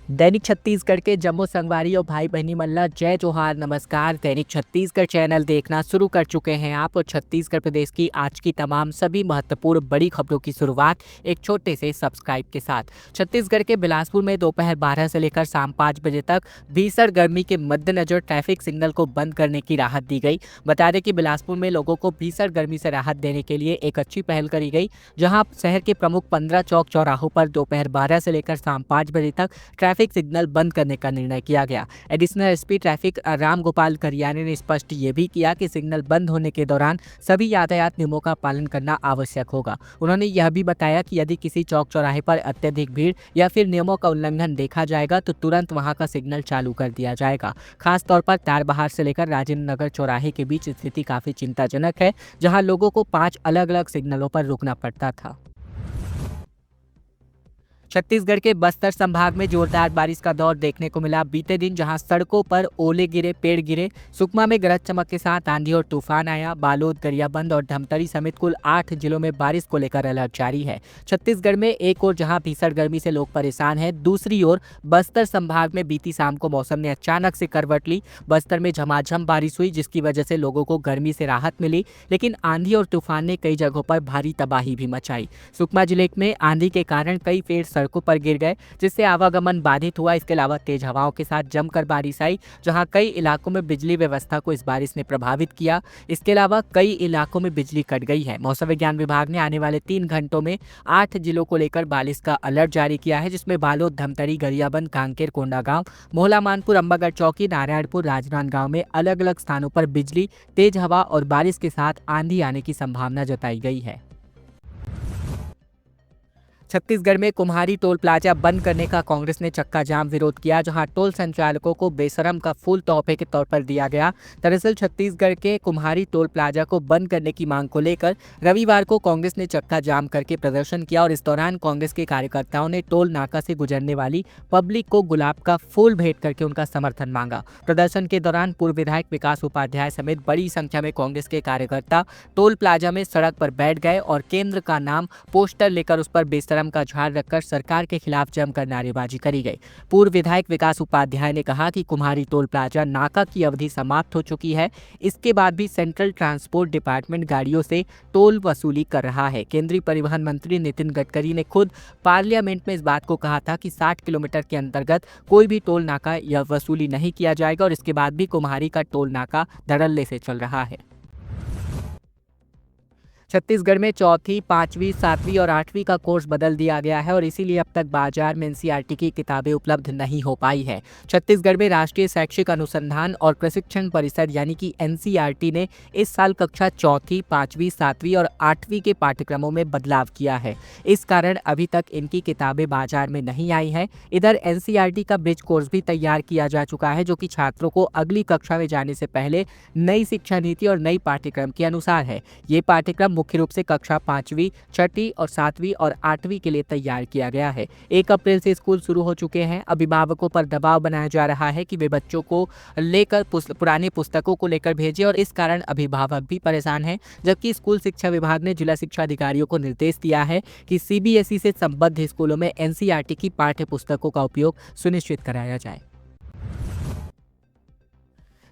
दैनिक छत्तीसगढ़ के जम्मू संगवारी और भाई बहनी मल्ला जय जोहार नमस्कार। दैनिक छत्तीसगढ़ चैनल देखना शुरू कर चुके हैं आप और छत्तीसगढ़ प्रदेश की आज की तमाम सभी महत्वपूर्ण बड़ी खबरों की शुरुआत एक छोटे से सब्सक्राइब के साथ। छत्तीसगढ़ के बिलासपुर में दोपहर 12 से लेकर शाम 5 बजे तक भीषण गर्मी के मद्देनजर ट्रैफिक सिग्नल को बंद करने की राहत दी गई। बता दें कि बिलासपुर में लोगों को भीषण गर्मी से राहत देने के लिए एक अच्छी पहल करी गई, जहां शहर के प्रमुख 15 चौक चौराहों पर दोपहर 12 से लेकर शाम 5 बजे तक ट्रैफिक सिग्नल बंद करने का निर्णय किया गया। Additional SP traffic Ram Gopal Kariyane ने स्पष्ट ये भी किया कि सिग्नल बंद होने के दौरान सभी यातायात नियमों का पालन करना आवश्यक होगा। उन्होंने यह भी बताया कि यदि किसी चौक चौराहे पर अत्यधिक भीड़ या फिर नियमों का उल्लंघन देखा जाएगा तो तुरंत वहां का सिग्नल चालू कर दिया जाएगा। खासतौर पर तारबहार से लेकर राजेंद्र नगर चौराहे के बीच स्थिति काफी चिंताजनक है, जहां लोगों को 5 अलग अलग सिग्नलों पर रुकना पड़ता था। छत्तीसगढ़ के बस्तर संभाग में जोरदार बारिश का दौर देखने को मिला बीते दिन, जहां सड़कों पर ओले गिरे, पेड़ गिरे। सुकमा में गरज चमक के साथ आंधी और तूफान आया। बालोद, गरियाबंद और धमतरी समेत कुल 8 जिलों में बारिश को लेकर अलर्ट जारी है। छत्तीसगढ़ में एक ओर जहां भीषण गर्मी से लोग परेशान हैं, दूसरी ओर बस्तर संभाग में बीती शाम को मौसम ने अचानक से करवट ली। बस्तर में झमाझम बारिश हुई, जिसकी वजह से लोगों को गर्मी से राहत मिली, लेकिन आंधी और तूफान ने कई जगहों पर भारी तबाही भी मचाई। सुकमा जिले में आंधी के कारण कई पेड़ सड़कों पर गिर गए, जिससे आवागमन बाधित हुआ। इसके अलावा तेज हवाओं के साथ जमकर बारिश आई, जहां कई इलाकों में बिजली व्यवस्था को इस बारिश ने प्रभावित किया। इसके अलावा कई इलाकों में बिजली कट गई है। मौसम विज्ञान विभाग ने आने वाले 3 घंटों में 8 जिलों को लेकर बारिश का अलर्ट जारी किया है, जिसमें बालोद, धमतरी, गरियाबंद, कांकेर, कोंडागांव, मोहला मानपुर, अंबागढ़ चौकी, नारायणपुर, राजनांदगांव में अलग अलग स्थानों पर बिजली, तेज हवा और बारिश के साथ आंधी आने की संभावना जताई गई है। छत्तीसगढ़ में कुम्हारी टोल प्लाजा बंद करने का कांग्रेस ने चक्का जाम विरोध किया, जहां टोल संचालकों को बेशरम का फूल तोहफे के तौर पर दिया गया। दरअसल छत्तीसगढ़ के कुम्हारी टोल प्लाजा को बंद करने की मांग को लेकर रविवार को कांग्रेस ने चक्का जाम करके प्रदर्शन किया और इस दौरान कांग्रेस के कार्यकर्ताओं ने टोल नाका से गुजरने वाली पब्लिक को गुलाब का फूल भेंट करके उनका समर्थन मांगा। प्रदर्शन के दौरान पूर्व विधायक विकास उपाध्याय समेत बड़ी संख्या में कांग्रेस के कार्यकर्ता टोल प्लाजा में सड़क पर बैठ गए और केंद्र का नाम पोस्टर लेकर उस पर बेशरम का झाड़ रखकर सरकार के खिलाफ जमकर नारेबाजी करी गई। पूर्व विधायक विकास उपाध्याय ने कहा कि कुम्हारी टोल प्लाजा नाका की अवधि समाप्त हो चुकी है, इसके बाद भी सेंट्रल ट्रांसपोर्ट डिपार्टमेंट गाड़ियों से टोल वसूली कर रहा है। केंद्रीय परिवहन मंत्री नितिन गडकरी ने खुद पार्लियामेंट में इस बात को कहा था कि 60 किलोमीटर के अंतर्गत कोई भी टोल नाका या वसूली नहीं किया जाएगा और इसके बाद भी कुम्हारी का टोल नाका धड़ल्ले से चल रहा है। छत्तीसगढ़ में चौथी, 5वीं, 7वीं और 8वीं का कोर्स बदल दिया गया है और इसीलिए अब तक बाजार में एनसीईआरटी की किताबें उपलब्ध नहीं हो पाई है। छत्तीसगढ़ में राष्ट्रीय शैक्षिक अनुसंधान और प्रशिक्षण परिषद यानी कि एनसीईआरटी ने इस साल कक्षा चौथी, 5वीं, 7वीं और 8वीं के पाठ्यक्रमों में बदलाव किया है। इस कारण अभी तक इनकी किताबें बाजार में नहीं आई हैं। इधर एनसीईआरटी का ब्रिज कोर्स भी तैयार किया जा चुका है, जो कि छात्रों को अगली कक्षा में जाने से पहले नई शिक्षा नीति और नई पाठ्यक्रम के अनुसार है। ये पाठ्यक्रम मुख्य रूप से कक्षा 5वीं, 6वीं और 7वीं और 8वीं के लिए तैयार किया गया है। 1 अप्रैल से स्कूल शुरू हो चुके हैं। अभिभावकों पर दबाव बनाया जा रहा है कि वे बच्चों को लेकर पुरानी पुस्तकों को लेकर भेजें और इस कारण अभिभावक भी परेशान हैं। जबकि स्कूल शिक्षा विभाग ने जिला शिक्षा अधिकारियों को निर्देश दिया है कि सीबीएसई से संबद्ध स्कूलों में एनसीईआरटी की पाठ्य पुस्तकों का उपयोग सुनिश्चित कराया जाए।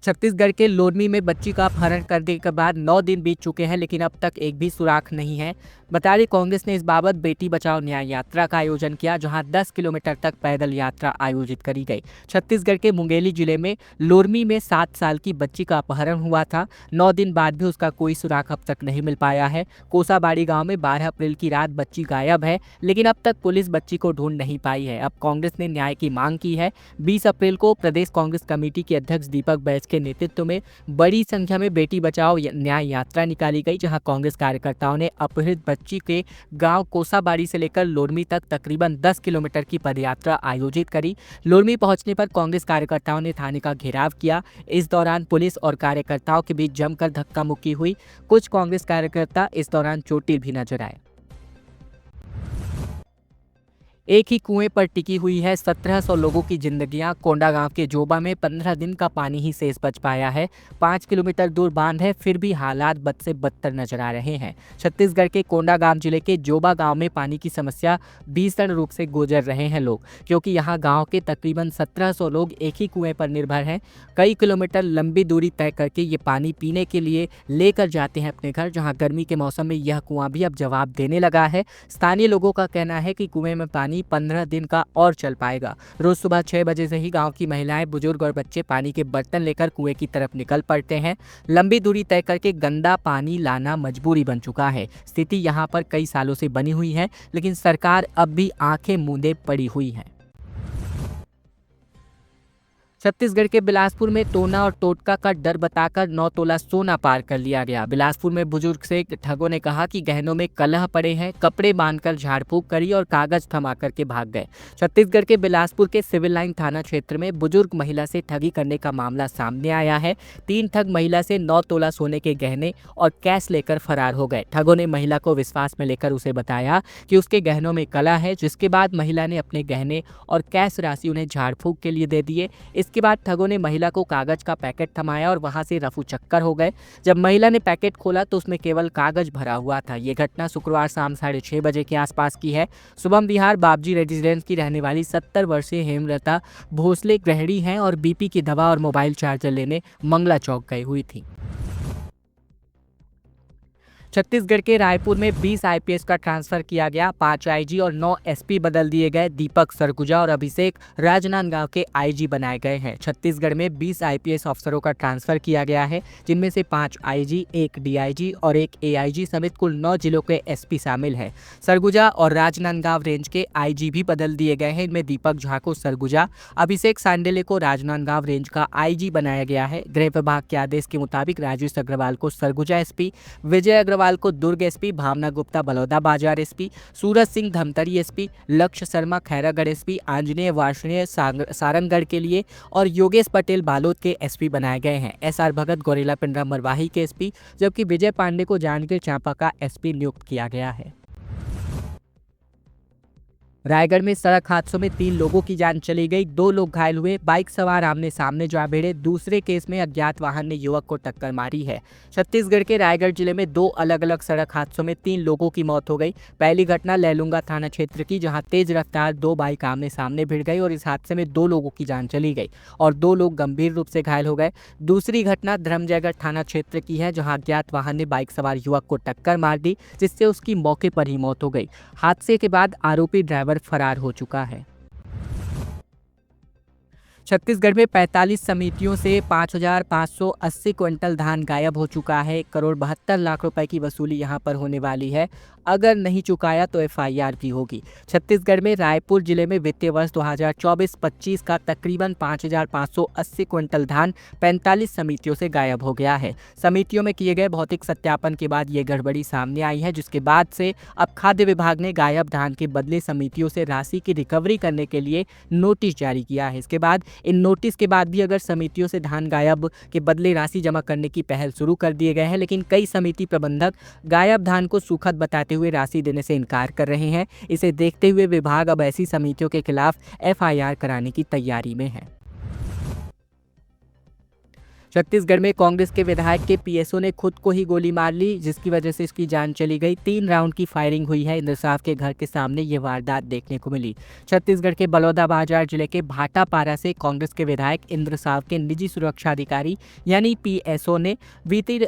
छत्तीसगढ़ के लोरमी में बच्ची का अपहरण करने के बाद 9 दिन बीत चुके हैं, लेकिन अब तक एक भी सुराग नहीं है। बता दें, कांग्रेस ने इस बाबत बेटी बचाओ न्याय यात्रा का आयोजन किया, जहां 10 किलोमीटर तक पैदल यात्रा आयोजित करी गई। छत्तीसगढ़ के मुंगेली जिले में लोरमी में 7 साल की बच्ची का अपहरण हुआ था। 9 दिन बाद भी उसका कोई सुराग अब तक नहीं मिल पाया है। कोसाबाड़ी गांव में 12 अप्रैल की रात बच्ची गायब है, लेकिन अब तक पुलिस बच्ची को ढूंढ नहीं पाई है। अब कांग्रेस ने न्याय की मांग की है। 20 अप्रैल को प्रदेश कांग्रेस कमेटी के अध्यक्ष दीपक बैज के नेतृत्व में बड़ी संख्या में बेटी बचाओ न्याय यात्रा निकाली गई, जहां कांग्रेस कार्यकर्ताओं ने अपहृत बच्ची के गांव कोसाबाड़ी से लेकर लोरमी तक तकरीबन 10 किलोमीटर की पदयात्रा आयोजित करी। लोरमी पहुंचने पर कांग्रेस कार्यकर्ताओं ने थाने का घेराव किया। इस दौरान पुलिस और कार्यकर्ताओं के बीच जमकर धक्का मुक्की हुई। कुछ कांग्रेस कार्यकर्ता इस दौरान चोटिल भी नजर आए। एक ही कुएं पर टिकी हुई है 1700 लोगों की जिंदगियां। कोंडागांव के जोबा में 15 दिन का पानी ही शेष बच पाया है। 5 किलोमीटर दूर बांध है, फिर भी हालात बद से बदतर नजर आ रहे हैं। छत्तीसगढ़ के कोंडागांव जिले के जोबा गांव में पानी की समस्या भीषण रूप से गुजर रहे हैं लोग, क्योंकि यहां गांव के तकरीबन 1700 लोग एक ही कुएं पर निर्भर हैं। कई किलोमीटर लंबी दूरी तय करके ये पानी पीने के लिए लेकर जाते हैं अपने घर, जहाँ गर्मी के मौसम में यह कुआं भी अब जवाब देने लगा है। स्थानीय लोगों का कहना है कि कुएं में पानी 15 दिन का और चल पाएगा। रोज सुबह 6 बजे से ही गांव की महिलाएं, बुजुर्ग और बच्चे पानी के बर्तन लेकर कुएं की तरफ निकल पड़ते हैं। लंबी दूरी तय करके गंदा पानी लाना मजबूरी बन चुका है। स्थिति यहां पर कई सालों से बनी हुई है, लेकिन सरकार अब भी आंखें मूंदे पड़ी हुई है। छत्तीसगढ़ के बिलासपुर में टोना और टोटका का डर बताकर 9 तोला सोना पार कर लिया गया। बिलासपुर में बुजुर्ग से ठगों ने कहा कि गहनों में कलह पड़े हैं, कपड़े बांधकर झाड़ फूक करी और कागज थमा करके भाग गए। छत्तीसगढ़ के बिलासपुर के सिविल लाइन थाना क्षेत्र में बुजुर्ग महिला से ठगी करने का मामला सामने आया है। 3 ठग महिला से 9 तोला सोने के गहने और कैश लेकर फरार हो गए। ठगों ने महिला को विश्वास में लेकर उसे बताया कि उसके गहनों में कला है, जिसके बाद महिला ने अपने गहने और कैश राशि उन्हें झाड़ फूक के लिए दे दिए। इसके बाद ठगों ने महिला को कागज का पैकेट थमाया और वहां से रफू चक्कर हो गए। जब महिला ने पैकेट खोला तो उसमें केवल कागज भरा हुआ था। ये घटना शुक्रवार शाम 6:30 बजे के आसपास की है। शुभम विहार बाबजी रेजिडेंस की रहने वाली 70 वर्षीय हेमलता भोसले गृहिणी हैं और बीपी की दवा और मोबाइल चार्जर लेने मंगला चौक गई हुई थी। छत्तीसगढ़ के रायपुर में 20 आईपीएस का ट्रांसफर किया गया। 5 आईजी और 9 एसपी बदल दिए गए। दीपक सरगुजा और अभिषेक राजनांदगांव के आईजी बनाए गए हैं। छत्तीसगढ़ में 20 आईपीएस अफसरों का ट्रांसफर किया गया है, जिनमें से 5 आईजी, 1 डीआईजी और 1 एआईजी समेत कुल 9 जिलों के एसपी शामिल हैं। सरगुजा और राजनांदगांव रेंज के आईजी भी बदल दिए गए हैं। इनमें दीपक झा को सरगुजा, अभिषेक सांडेले को राजनांदगांव रेंज का आईजी बनाया गया है। गृह विभाग के आदेश के मुताबिक राजेश अग्रवाल को सरगुजा एसपी, विजय अग्रवाल को दुर्ग एसपी, भावना गुप्ता बलौदा बाजार एसपी, सूरज सिंह धमतरी एसपी, लक्ष्य शर्मा खैरागढ़ एसपी, आंजनेय वार्ष्णेय सारंगगढ़ के लिए और योगेश पटेल बालोद के एसपी बनाए गए हैं। एसआर भगत गौरेला पिंडरा मरवाही के एसपी, जबकि विजय पांडे को जांजगीर चांपा का एसपी नियुक्त किया गया है। रायगढ़ में सड़क हादसों में 3 लोगों की जान चली गई, 2 लोग घायल हुए। बाइक सवार आमने सामने जा भिड़े। दूसरे केस में अज्ञात वाहन ने युवक को टक्कर मारी है। छत्तीसगढ़ के रायगढ़ जिले में 2 अलग अलग सड़क हादसों में 3 लोगों की मौत हो गई। पहली घटना लैलूंगा थाना क्षेत्र की, जहां तेज रफ्तार 2 बाइक आमने सामने भिड़ गई और इस हादसे में 2 लोगों की जान चली गई और 2 लोग गंभीर रूप से घायल हो गए। दूसरी घटना धर्मजयगढ़ थाना क्षेत्र की है, जहां अज्ञात वाहन ने बाइक सवार युवक को टक्कर मार दी, जिससे उसकी मौके पर ही मौत हो गई। हादसे के बाद आरोपी ड्राइवर फरार हो चुका है। छत्तीसगढ़ में 45 समितियों से 5,580 क्विंटल धान गायब हो चुका है। 1,72 करोड़ रुपए की वसूली यहां पर होने वाली है। अगर नहीं चुकाया तो एफआईआर भी होगी। छत्तीसगढ़ में रायपुर जिले में वित्तीय वर्ष 2024-25 का तकरीबन 5,580 क्विंटल धान 45 समितियों से गायब हो गया है। समितियों में किए गए भौतिक सत्यापन के बाद ये गड़बड़ी सामने आई है, जिसके बाद से अब खाद्य विभाग ने गायब धान के बदले समितियों से राशि की रिकवरी करने के लिए नोटिस जारी किया है। इसके बाद इन नोटिस के बाद भी अगर समितियों से धान गायब के बदले राशि जमा करने की पहल शुरू कर दिए गए हैं, लेकिन कई समिति प्रबंधक गायब धान को सुखद बताते हुए राशि देने से इनकार कर रहे हैं। इसे देखते हुए विभाग अब ऐसी समितियों के खिलाफ एफआईआर कराने की तैयारी में है। छत्तीसगढ़ में कांग्रेस के विधायक के पीएसओ ने खुद को ही गोली मार ली, जिसकी वजह से इसकी जान चली गई। 3 राउंड की फायरिंग हुई है। इंद्रसाव के घर के सामने ये वारदात देखने को मिली। छत्तीसगढ़ के बलौदाबाजार जिले के भाटापारा से कांग्रेस के विधायक इंद्रसाव के निजी सुरक्षा अधिकारी यानी पीएसओ ने बीती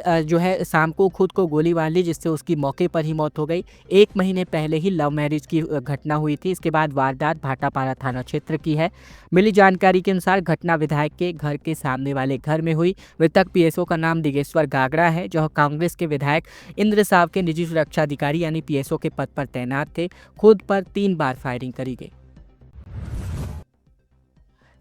शाम को खुद को गोली मार ली, जिससे उसकी मौके पर ही मौत हो गई। 1 महीने पहले ही लव मैरिज की घटना हुई थी। इसके बाद वारदात भाटापारा थाना क्षेत्र की है। मिली जानकारी के अनुसार घटना विधायक के घर के सामने वाले घर में हुई। मृतक पीएसओ का नाम दिगेश्वर गागड़ा है, जो कांग्रेस के विधायक इंद्रसाव के निजी सुरक्षा अधिकारी यानी पीएसओ के पद पर तैनात थे। खुद पर 3 बार फायरिंग करी गई।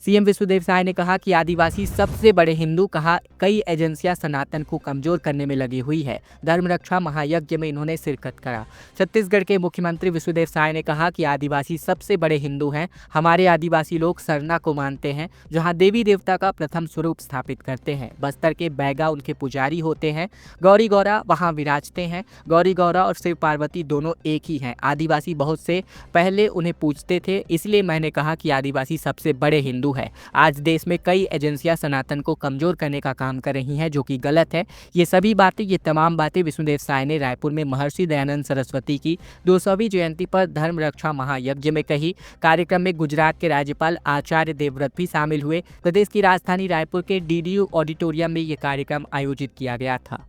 सीएम विश्वदेव साय ने कहा कि आदिवासी सबसे बड़े हिंदू कहा, कई एजेंसियां सनातन को कमजोर करने में लगी हुई है। धर्म रक्षा महायज्ञ में इन्होंने शिरकत करा। छत्तीसगढ़ के मुख्यमंत्री विश्वदेव साय ने कहा कि आदिवासी सबसे बड़े हिंदू हैं। हमारे आदिवासी लोग सरना को मानते हैं, जहां देवी देवता का प्रथम स्वरूप स्थापित करते हैं। बस्तर के बैगा उनके पुजारी होते हैं। गौरी गौरा वहां विराजते हैं। गौरी गौरा और शिव पार्वती दोनों एक ही हैं। आदिवासी बहुत से पहले उन्हें पूजते थे, इसलिए मैंने कहा कि आदिवासी सबसे बड़े हिंदू है। आज देश में कई एजेंसियां सनातन को कमजोर करने का काम कर रही हैं, जो कि गलत है। ये तमाम बातें विष्णुदेव साय ने रायपुर में महर्षि दयानंद सरस्वती की 200वीं जयंती पर धर्म रक्षा महायज्ञ में कही। कार्यक्रम में गुजरात के राज्यपाल आचार्य देवव्रत भी शामिल हुए। प्रदेश की राजधानी रायपुर के डीडीयू ऑडिटोरियम में ये कार्यक्रम आयोजित किया गया था।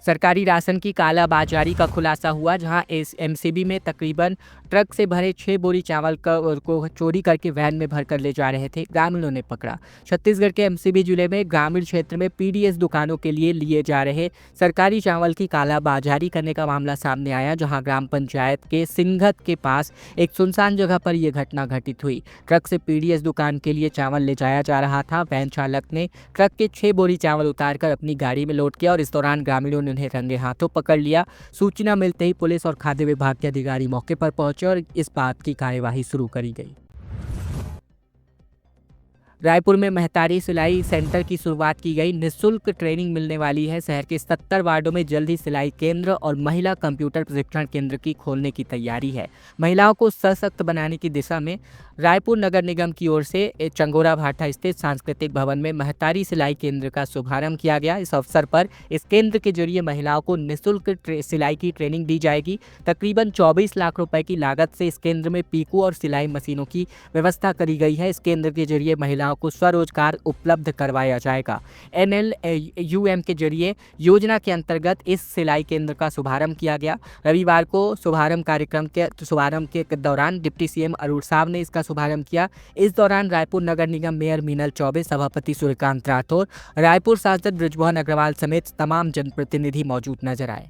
सरकारी राशन की कालाबाजारी का खुलासा हुआ, जहां एमसीबी में तकरीबन ट्रक से भरे 6 बोरी चावल को चोरी करके वैन में भरकर ले जा रहे थे, ग्रामीणों ने पकड़ा। छत्तीसगढ़ के एमसीबी जिले में ग्रामीण क्षेत्र में पीडीएस दुकानों के लिए जा रहे सरकारी चावल की कालाबाजारी करने का मामला सामने आया, जहां ग्राम पंचायत के सिंघत के पास एक सुनसान जगह पर यह घटना घटित हुई। ट्रक से पीडीएस दुकान के लिए चावल ले जाया जा रहा था। वैन चालक ने ट्रक के 6 बोरी चावल उतारकर अपनी गाड़ी में लोड किया और इस दौरान ग्रामीणों ने उन्हें रंगे हाथों पकड़ लिया। सूचना मिलते ही पुलिस और खाद्य विभाग के अधिकारी मौके पर पहुंचे और इस बात की कार्यवाही शुरू करी गई। रायपुर में महतारी सिलाई सेंटर की शुरुआत की गई। निःशुल्क ट्रेनिंग मिलने वाली है। शहर के 70 वार्डों में जल्द ही सिलाई केंद्र और महिला कंप्यूटर प्रशिक्षण केंद्र की खोलने की तैयारी है। महिलाओं को सशक्त बनाने की दिशा में रायपुर नगर निगम की ओर से चंगोरा भाटा स्थित सांस्कृतिक भवन में महतारी सिलाई केंद्र का शुभारंभ किया गया। इस अवसर पर इस केंद्र के जरिए महिलाओं को निःशुल्क सिलाई की ट्रेनिंग दी जाएगी। तकरीबन 24 लाख रुपए की लागत से इस केंद्र में पीको और सिलाई मशीनों की व्यवस्था करी गई है। इस केंद्र के जरिए महिलाओं को स्वरोजगार उपलब्ध करवाया जाएगा। NLUM के जरिए योजना के अंतर्गत इस सिलाई केंद्र का शुभारंभ किया गया। रविवार को शुभारंभ के दौरान डिप्टी सीएम अरुण साव ने इसका शुभारंभ किया। इस दौरान रायपुर नगर निगम मेयर मीनल चौबे, सभापति सूर्यकांत राठौर, रायपुर सांसद बृजमोहन अग्रवाल समेत तमाम जनप्रतिनिधि मौजूद नजर आए।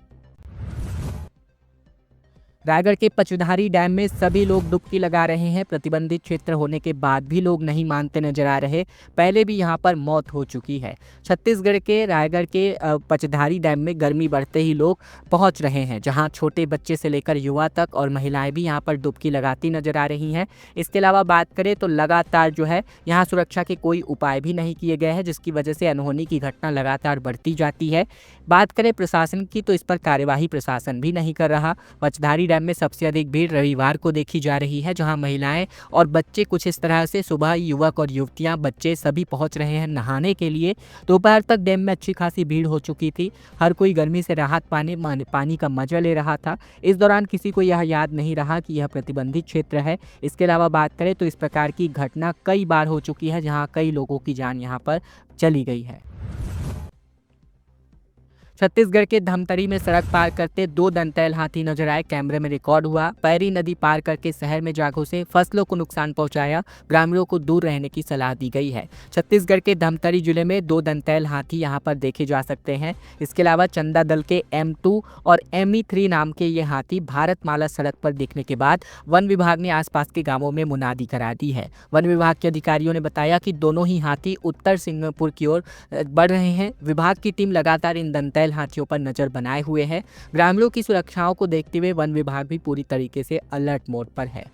रायगढ़ के पचधारी डैम में सभी लोग डुबकी लगा रहे हैं। प्रतिबंधित क्षेत्र होने के बाद भी लोग नहीं मानते नजर आ रहे। पहले भी यहां पर मौत हो चुकी है। छत्तीसगढ़ के रायगढ़ के पचधारी डैम में गर्मी बढ़ते ही लोग पहुंच रहे हैं, जहां छोटे बच्चे से लेकर युवा तक और महिलाएं भी यहां पर डुबकी लगाती नजर आ रही हैं। इसके अलावा बात करें तो लगातार जो है यहाँ सुरक्षा के कोई उपाय भी नहीं किए गए हैं, जिसकी वजह से अनहोनी की घटना लगातार बढ़ती जाती है। बात करें प्रशासन की तो इस पर कार्यवाही प्रशासन भी नहीं कर रहा। पचधारी डैम में सबसे अधिक भीड़ रविवार को देखी जा रही है, जहां महिलाएं और बच्चे कुछ इस तरह से सुबह युवक और युवतियां बच्चे सभी पहुंच रहे हैं नहाने के लिए। दोपहर तक डैम में अच्छी खासी भीड़ हो चुकी थी। हर कोई गर्मी से राहत पानी का मजा ले रहा था। इस दौरान किसी को यह याद नहीं रहा कि यह प्रतिबंधित क्षेत्र है। इसके अलावा बात करें तो इस प्रकार की घटना कई बार हो चुकी है, जहाँ कई लोगों की जान यहाँ पर चली गई है। छत्तीसगढ़ के धमतरी में सड़क पार करते 2 दंतैल हाथी नजर आए, कैमरे में रिकॉर्ड हुआ। पैरी नदी पार करके शहर में जा घुसे, फसलों को नुकसान पहुंचाया। ग्रामीणों को दूर रहने की सलाह दी गई है। छत्तीसगढ़ के धमतरी जिले में 2 दंतैल हाथी यहां पर देखे जा सकते हैं। इसके अलावा चंदा दल के M2 और ME3 नाम के ये हाथी भारत माला सड़क पर देखने के बाद वन विभाग ने आसपास के गाँवों में मुनादी करा दी है। वन विभाग के अधिकारियों ने बताया कि दोनों ही हाथी उत्तर सिंगापुर की ओर बढ़ रहे हैं। विभाग की टीम लगातार इन दंतैल हाथियों पर नजर बनाए हुए है। ग्रामीणों की सुरक्षाओं को देखते हुए वन विभाग भी पूरी तरीके से अलर्ट मोड पर है।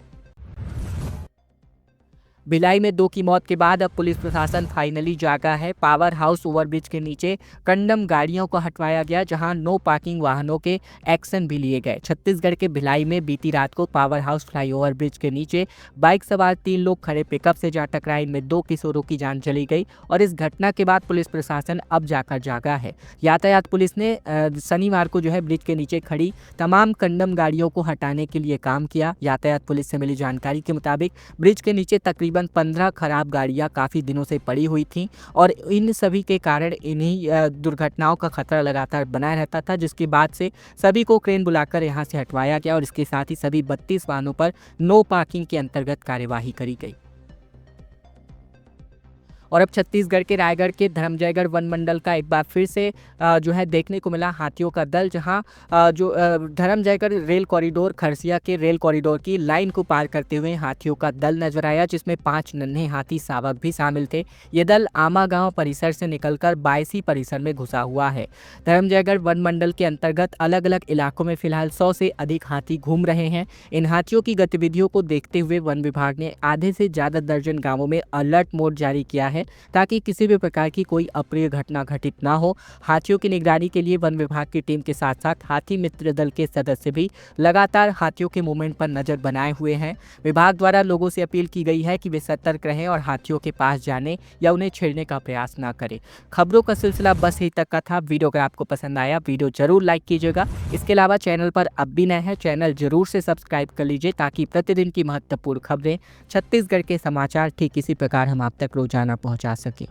भिलाई में 2 की मौत के बाद अब पुलिस प्रशासन फाइनली जागा है। पावर हाउस ओवरब्रिज के नीचे कंडम गाड़ियों को हटवाया गया, जहां नो पार्किंग वाहनों के एक्शन भी लिए गए। छत्तीसगढ़ के भिलाई में बीती रात को पावर हाउस फ्लाईओवर ब्रिज के नीचे बाइक सवार 3 लोग खड़े पिकअप से जा टकराए। इनमें 2 किशोरों की जान चली गई और इस घटना के बाद पुलिस प्रशासन अब जाकर जागा है। यातायात पुलिस ने शनिवार को जो है ब्रिज के नीचे खड़ी तमाम कंडम गाड़ियों को हटाने के लिए काम किया। यातायात पुलिस से मिली जानकारी के मुताबिक ब्रिज के नीचे तकरीबन 15 खराब गाड़ियां काफी दिनों से पड़ी हुई थीं और इन सभी के कारण इन्हीं दुर्घटनाओं का खतरा लगातार बना रहता था, जिसके बाद से सभी को क्रेन बुलाकर यहां से हटवाया गया और इसके साथ ही सभी 32 वाहनों पर नो पार्किंग के अंतर्गत कार्यवाही करी गई। और अब छत्तीसगढ़ के रायगढ़ के धर्मजयगढ़ वन मंडल का एक बार फिर से जो है देखने को मिला हाथियों का दल, जहां धर्मजयगढ़ रेल कॉरिडोर खरसिया के रेल कॉरिडोर की लाइन को पार करते हुए हाथियों का दल नजर आया, जिसमें 5 नन्हे हाथी शावक भी शामिल थे। ये दल आमा गांव परिसर से निकलकर बायसी परिसर में घुसा हुआ है। धर्मजयगढ़ वन मंडल के अंतर्गत अलग अलग इलाकों में फिलहाल 100 से अधिक हाथी घूम रहे हैं। इन हाथियों की गतिविधियों को देखते हुए वन विभाग ने आधे से ज्यादा दर्जन गांवों में अलर्ट मोड जारी किया है, ताकि किसी भी प्रकार की कोई अप्रिय घटना घटित ना हो। हाथियों की निगरानी के लिए वन विभाग की टीम के साथ साथ हाथी मित्र दल के सदस्य भी लगातार हाथियों के मूवमेंट पर नजर बनाए हुए हैं। विभाग द्वारा लोगों से अपील की गई है कि वे सतर्क रहें और हाथियों के पास जाने या उन्हें छेड़ने का प्रयास ना करें। खबरों का सिलसिला बस यहीं तक का था। वीडियो अगर आपको पसंद आया, वीडियो जरूर लाइक कीजिएगा। इसके अलावा चैनल पर अब भी नए हैं, चैनल जरूर से सब्सक्राइब कर लीजिए, ताकि प्रतिदिन की महत्वपूर्ण खबरें, छत्तीसगढ़ के समाचार ठीक इसी प्रकार हम आप तक रोजाना पहुंचा सकें।